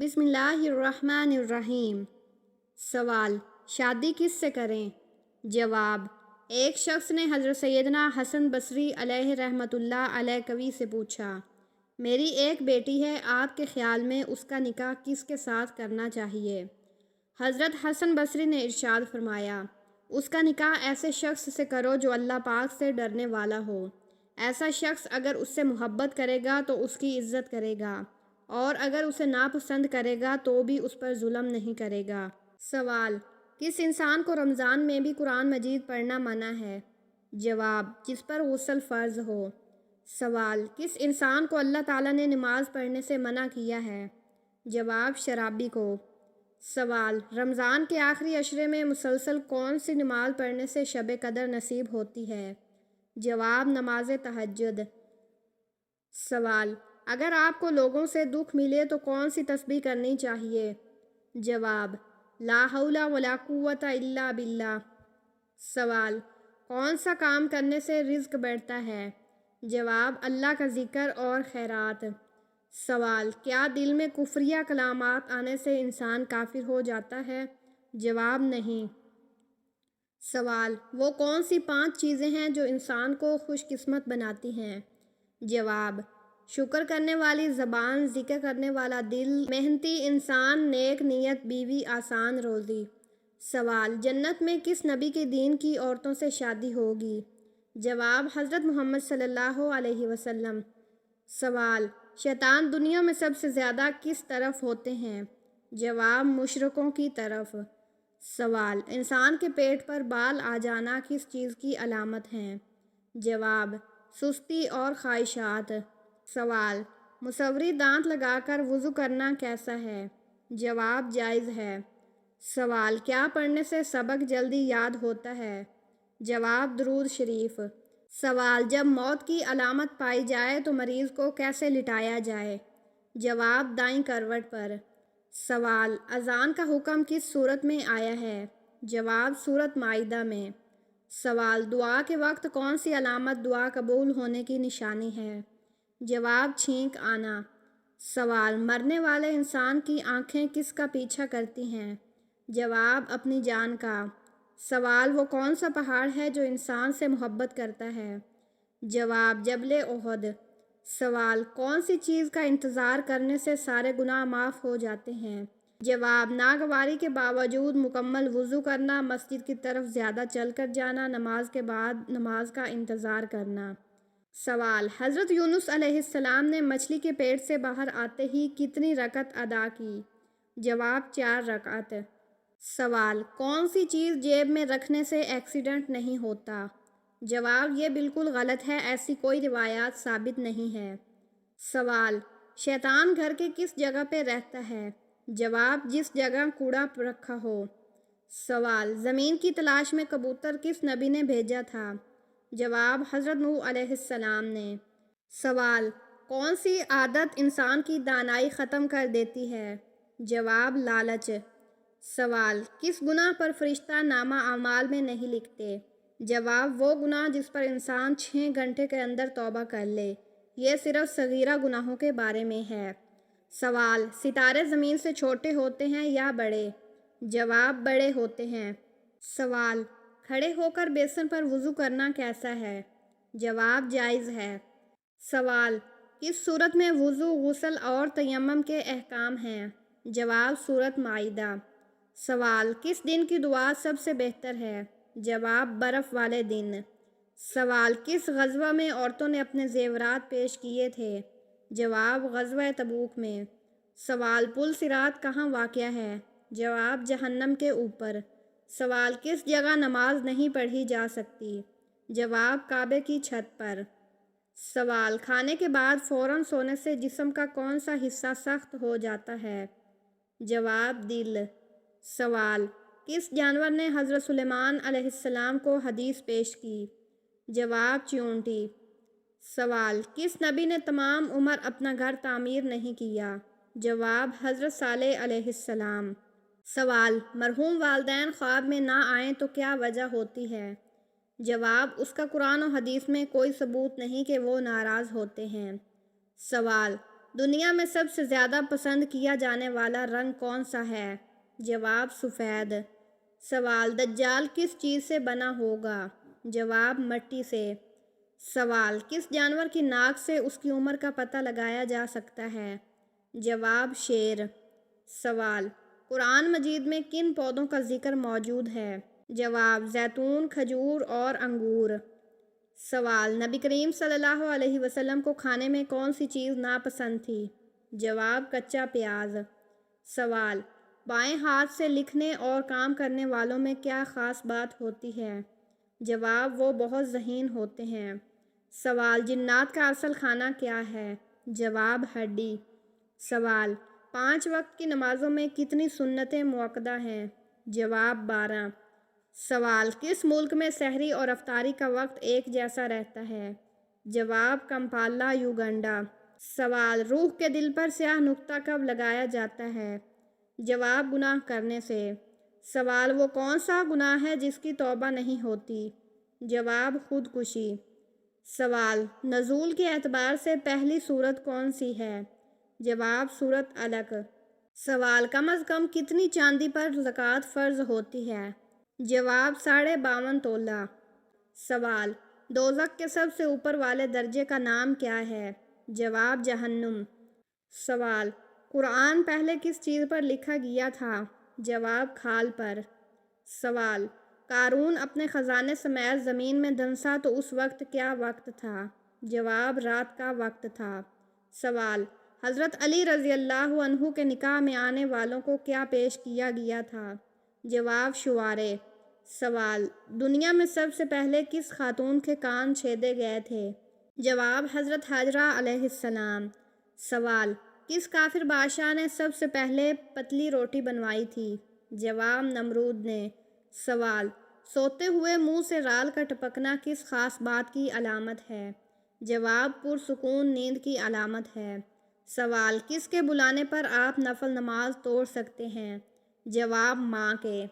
بسم اللہ الرحمن الرحیم۔ سوال: شادی کس سے کریں؟ جواب: ایک شخص نے حضرت سیدنا حسن بصری علیہ رحمۃ اللہ علیہ قوی سے پوچھا، میری ایک بیٹی ہے، آپ کے خیال میں اس کا نکاح کس کے ساتھ کرنا چاہیے؟ حضرت حسن بصری نے ارشاد فرمایا، اس کا نکاح ایسے شخص سے کرو جو اللہ پاک سے ڈرنے والا ہو۔ ایسا شخص اگر اس سے محبت کرے گا تو اس کی عزت کرے گا، اور اگر اسے ناپسند کرے گا تو بھی اس پر ظلم نہیں کرے گا۔ سوال: کس انسان کو رمضان میں بھی قرآن مجید پڑھنا منع ہے؟ جواب: جس پر غسل فرض ہو۔ سوال: کس انسان کو اللہ تعالیٰ نے نماز پڑھنے سے منع کیا ہے؟ جواب: شرابی کو۔ سوال: رمضان کے آخری عشرے میں مسلسل کون سی نماز پڑھنے سے شب قدر نصیب ہوتی ہے؟ جواب: نماز تہجد۔ سوال: اگر آپ کو لوگوں سے دکھ ملے تو کون سی تسبیح کرنی چاہیے؟ جواب: لا حول ولا قوت الا باللہ۔ سوال: کون سا کام کرنے سے رزق بڑھتا ہے؟ جواب: اللہ کا ذکر اور خیرات۔ سوال: کیا دل میں کفریہ کلمات آنے سے انسان کافر ہو جاتا ہے؟ جواب: نہیں۔ سوال: وہ کون سی 5 چیزیں ہیں جو انسان کو خوش قسمت بناتی ہیں؟ جواب: شکر کرنے والی زبان، ذکر کرنے والا دل، محنتی انسان، نیک نیت بیوی، آسان روزی۔ سوال: جنت میں کس نبی کے دین کی عورتوں سے شادی ہوگی؟ جواب: حضرت محمد صلی اللہ علیہ وسلم۔ سوال: شیطان دنیا میں سب سے زیادہ کس طرف ہوتے ہیں؟ جواب: مشرکوں کی طرف۔ سوال: انسان کے پیٹ پر بال آ جانا کس چیز کی علامت ہے؟ جواب: سستی اور خواہشات۔ سوال: مصوری دانت لگا کر وضو کرنا کیسا ہے؟ جواب: جائز ہے۔ سوال: کیا پڑھنے سے سبق جلدی یاد ہوتا ہے؟ جواب: درود شریف۔ سوال: جب موت کی علامت پائی جائے تو مریض کو کیسے لٹایا جائے؟ جواب: دائیں کروٹ پر۔ سوال: اذان کا حکم کس سورت میں آیا ہے؟ جواب: سورۃ مائدہ میں۔ سوال: دعا کے وقت کون سی علامت دعا قبول ہونے کی نشانی ہے؟ جواب: چھینک آنا۔ سوال: مرنے والے انسان کی آنکھیں کس کا پیچھا کرتی ہیں؟ جواب: اپنی جان کا۔ سوال: وہ کون سا پہاڑ ہے جو انسان سے محبت کرتا ہے؟ جواب: جبل احد۔ سوال: کون سی چیز کا انتظار کرنے سے سارے گناہ معاف ہو جاتے ہیں؟ جواب: ناگواری کے باوجود مکمل وضو کرنا، مسجد کی طرف زیادہ چل کر جانا، نماز کے بعد نماز کا انتظار کرنا۔ سوال: حضرت یونس علیہ السلام نے مچھلی کے پیٹ سے باہر آتے ہی کتنی رکعت ادا کی؟ جواب: 4 رکعت۔ سوال: کون سی چیز جیب میں رکھنے سے ایکسیڈنٹ نہیں ہوتا؟ جواب: یہ بالکل غلط ہے، ایسی کوئی روایات ثابت نہیں ہے۔ سوال: شیطان گھر کے کس جگہ پہ رہتا ہے؟ جواب: جس جگہ کوڑا رکھا ہو۔ سوال: زمین کی تلاش میں کبوتر کس نبی نے بھیجا تھا؟ جواب: حضرت نوح علیہ السلام نے۔ سوال: کون سی عادت انسان کی دانائی ختم کر دیتی ہے؟ جواب: لالچ۔ سوال: کس گناہ پر فرشتہ نامہ اعمال میں نہیں لکھتے؟ جواب: وہ گناہ جس پر انسان 6 گھنٹے کے اندر توبہ کر لے۔ یہ صرف صغیرہ گناہوں کے بارے میں ہے۔ سوال: ستارے زمین سے چھوٹے ہوتے ہیں یا بڑے؟ جواب: بڑے ہوتے ہیں۔ سوال: کھڑے ہو کر بیسن پر وضو کرنا کیسا ہے؟ جواب: جائز ہے۔ سوال: کس سورت میں وضو، غسل اور تیمم کے احکام ہیں؟ جواب: سورۃ مائدہ۔ سوال: کس دن کی دعا سب سے بہتر ہے؟ جواب: برف والے دن۔ سوال: کس غزوہ میں عورتوں نے اپنے زیورات پیش کیے تھے؟ جواب: غزوہ تبوک میں۔ سوال: پل صراط کہاں واقع ہے؟ جواب: جہنم کے اوپر۔ سوال: کس جگہ نماز نہیں پڑھی جا سکتی؟ جواب: کعبے کی چھت پر۔ سوال: کھانے کے بعد فوراً سونے سے جسم کا کون سا حصہ سخت ہو جاتا ہے؟ جواب: دل۔ سوال: کس جانور نے حضرت سلیمان علیہ السلام کو حدیث پیش کی؟ جواب: چیونٹی۔ سوال: کس نبی نے تمام عمر اپنا گھر تعمیر نہیں کیا؟ جواب: حضرت صالح علیہ السلام۔ سوال: مرحوم والدین خواب میں نہ آئیں تو کیا وجہ ہوتی ہے؟ جواب: اس کا قرآن و حدیث میں کوئی ثبوت نہیں کہ وہ ناراض ہوتے ہیں۔ سوال: دنیا میں سب سے زیادہ پسند کیا جانے والا رنگ کون سا ہے؟ جواب سفید۔ سوال دجال کس چیز سے بنا ہوگا؟ جواب مٹی سے۔ سوال کس جانور کی ناک سے اس کی عمر کا پتہ لگایا جا سکتا ہے؟ جواب شیر۔ سوال قرآن مجید میں کن پودوں کا ذکر موجود ہے؟ جواب زیتون، کھجور اور انگور۔ سوال نبی کریم صلی اللہ علیہ وسلم کو کھانے میں کون سی چیز ناپسند تھی؟ جواب کچا پیاز۔ سوال بائیں ہاتھ سے لکھنے اور کام کرنے والوں میں کیا خاص بات ہوتی ہے؟ جواب وہ بہت ذہین ہوتے ہیں۔ سوال جنات کا اصل کھانا کیا ہے؟ جواب ہڈی۔ سوال 5 وقت کی نمازوں میں کتنی سنتیں مؤکدہ ہیں؟ جواب 12۔ سوال کس ملک میں سحری اور افطاری کا وقت ایک جیسا رہتا ہے؟ جواب کمپالا، یوگنڈا۔ سوال روح کے دل پر سیاہ نقطہ کب لگایا جاتا ہے؟ جواب گناہ کرنے سے۔ سوال وہ کون سا گناہ ہے جس کی توبہ نہیں ہوتی؟ جواب خودکشی۔ سوال نزول کے اعتبار سے پہلی سورت کون سی ہے؟ جواب سورت علق۔ سوال کم از کم کتنی چاندی پر زکوٰۃ فرض ہوتی ہے؟ جواب 52.5 تولہ۔ سوال دوزخ کے سب سے اوپر والے درجے کا نام کیا ہے؟ جواب جہنم۔ سوال قرآن پہلے کس چیز پر لکھا گیا تھا؟ جواب کھال پر۔ سوال قارون اپنے خزانے سمیت زمین میں دھنسا تو اس وقت کیا وقت تھا؟ جواب رات کا وقت تھا۔ سوال حضرت علی رضی اللہ عنہ کے نکاح میں آنے والوں کو کیا پیش کیا گیا تھا؟ جواب شوارے۔ سوال دنیا میں سب سے پہلے کس خاتون کے کان چھیدے گئے تھے؟ جواب حضرت حاجرہ علیہ السلام۔ سوال کس کافر بادشاہ نے سب سے پہلے پتلی روٹی بنوائی تھی؟ جواب نمرود نے۔ سوال سوتے ہوئے منہ سے رال کا ٹپکنا کس خاص بات کی علامت ہے؟ جواب پرسکون نیند کی علامت ہے۔ سوال کس کے بلانے پر آپ نفل نماز توڑ سکتے ہیں؟ جواب ماں کے۔